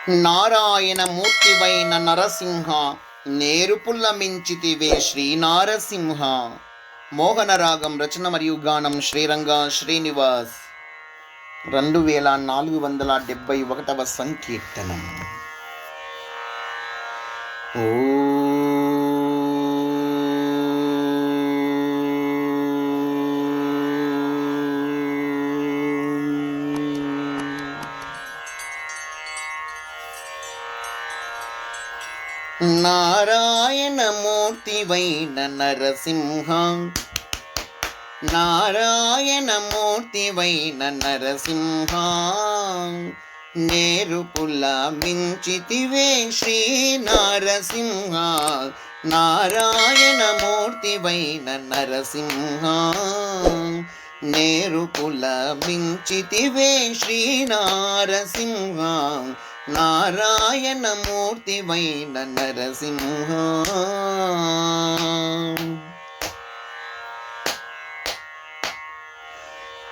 నారాయణమూర్తివైన నరసింహ, నేరుపుల్ల మించితివే శ్రీనారసింహ. మోహన రాగం రచన మరియు గానం శ్రీరంగ శ్రీనివాస్. 2471వ సంకీర్తనం. ఓ నారాయణమూర్తివైన నరసింహ, నారాయణమూర్తివైన నరసింహ, నేరుపుల మించితివే శ్రీ నారసింహ. నారాయణమూర్తివైన నరసింహ, నేరుపుల మించితివే శ్రీ నారసింహ. నారాయణమూర్తివైన నరసింహ.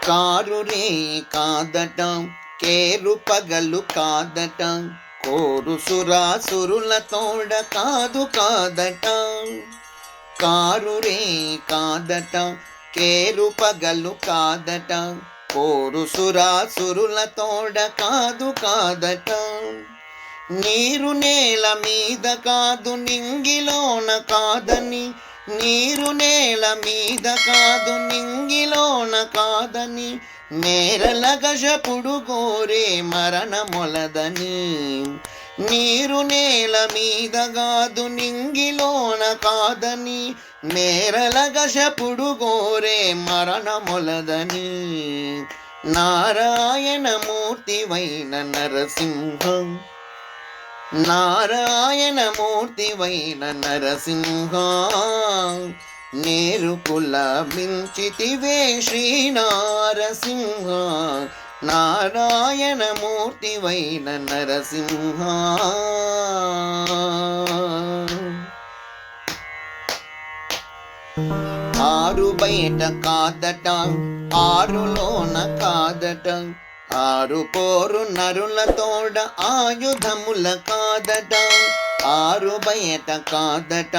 కారు రే కాదట, కేరు పగలు కాదట, కోరు సురాసురుల తోడ కాదు కాదట. కారు రే కాదట, కేరు పగలు కాదట, కోరు సురాసురుల తోడ కాదు కాదట. నీరు నేల మీద కాదు నింగిలోన కాదని, నీరు నేల మీద కాదు నింగిలోన కాదని, నేరల గజపుడు గోరే మరణమొలదని. నీరు నేల మీద కాదు నింగిలోన కాదని, నేరల గజపుడు గోరే మరణమొలదని. నారాయణమూర్తివైన నరసింహ, నారాయణమూర్తివైన నరసింహ, నేరుపుల మించితివే శ్రీ నారసింహ. నారాయణమూర్తివైన నరసింహ. ఆరు బయట కాదట, ఆరులోన కాదట, ఆరు పోరు నరుల తోడ ఆయుధముల కాదట. ఆరు బయట కాదట,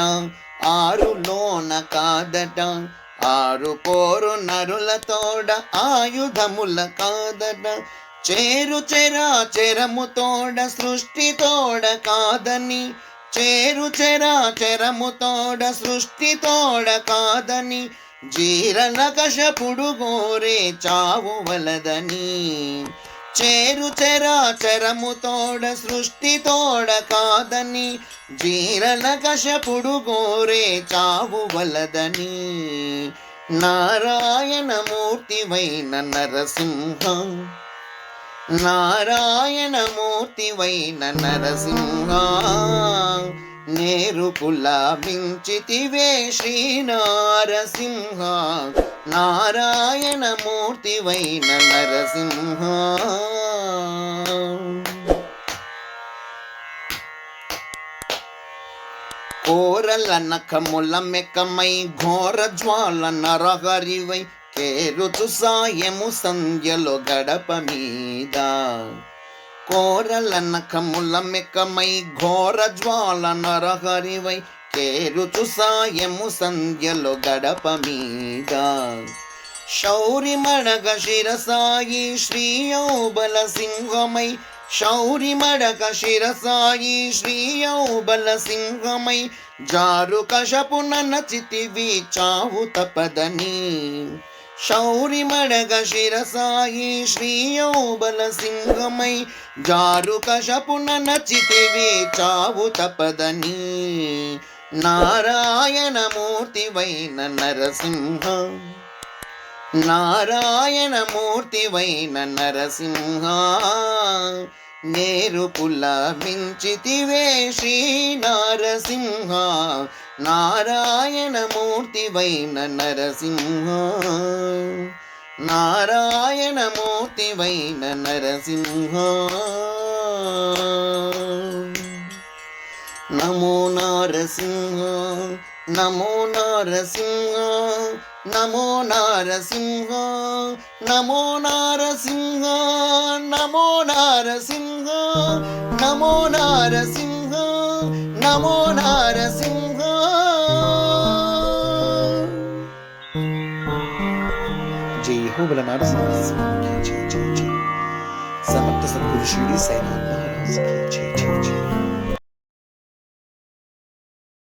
ఆరులోన కాదట, ఆరు పోరు నరుల తోడ ఆయుధముల కాదట. చేరు చెరాచెరము తోడ సృష్టి తోడ కాదని, చేరు చెరాచెరము తోడ సృష్టి తోడ కాదని, జీరల కశపుడు గోరే చావు వలదని. చేరు చెరాచెరము తోడ సృష్టి తోడ కాదని, జీరల కశపుడు గోరే చావు వలదని. నారాయణమూర్తివైన నరసింహ, నారాయణమూర్తివైన నరసింహ, నేరుపుల మించితివే శ్రీ నారసింహ. నారాయణమూర్తివైన నరసింహ. కోరల నఖముల మెకమై ఘోర జ్వాల నరహరివై, కేరుచు సాయము సంధ్యలో గడప మీద. కోరల నఖముల మెకమై ఘోర జ్వాల నరహరివై, కేరుచు సాయము సంధ్యలో గడప మీద. శౌరి మడగ శిరసాయి శ్రీయౌబల సింహమై, శౌరి మడగ శిరసాయి శ్రీయౌబల సింహమై, జారు కశపున నచితివి చావు తపదని. శౌరి మడగ శిరసాయి శ్రీయౌబల సింహమై, జారు కశపున నచితివి చావు తపదని. నారాయణమూర్తివైన నరసింహ, నారాయణమూర్తివైన నరసింహ, నేరుపుల మించితివే శ్రీ నారసింహ. నారాయణమూర్తివైన నరసింహ, నారాయణమూర్తివైన నరసింహ. నమో నారసింహ, నమో నారసింహ, నమో నారసింహ నమో నారసింహ నమో నారసింహ నమో నారసింహ నమో నారసింహ. జై హో బల నారసింహ జై జై జై. సమర్థ సద్గురు షిరిడి సాయినాథ్ మహారాజ్ की जय जय जय.